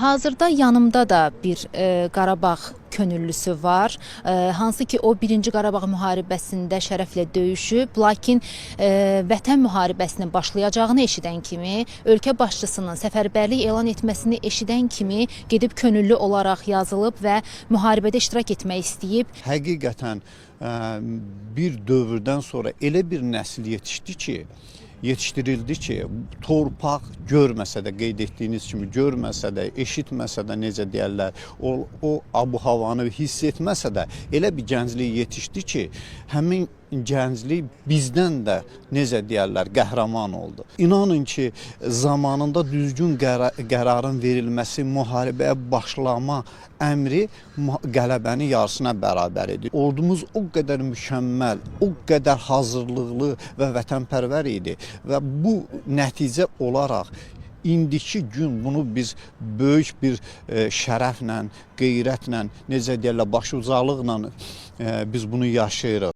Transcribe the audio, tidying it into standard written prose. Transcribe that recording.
Hazırda yanımda da bir Qarabağ könüllüsü var. Hansı ki o 1-ci Qarabağ müharibəsində şərəflə döyüşüb, lakin vətən müharibəsinin başlayacağını eşidən kimi, ölkə başçısının səfərbərlik elan etməsini eşidən kimi gedib könüllü olaraq yazılıb və müharibədə iştirak etmək istəyib. Həqiqətən bir dövrdən sonra elə bir nəsil yetişdirildi ki, torpaq görməsə də, qeyd etdiyiniz kimi görməsə də, eşitməsə də, necə deyərlər, o abu-havanı hiss etməsə də, elə bir gənclik yetişdi ki, həmin gənclik bizdən də, necə deyərlər, qəhrəman oldu. İnanın ki, zamanında düzgün qərarın verilməsi, müharibəyə başlama əmri qələbənin yarısına bərabər edir. Ordumuz o qədər mükəmməl, o qədər hazırlıqlı və vətənpərvər idi və bu nəticə olaraq indiki gün bunu biz böyük bir şərəflə, qeyrətlə, necə deyərlər, başucalıqla biz bunu yaşayırıq.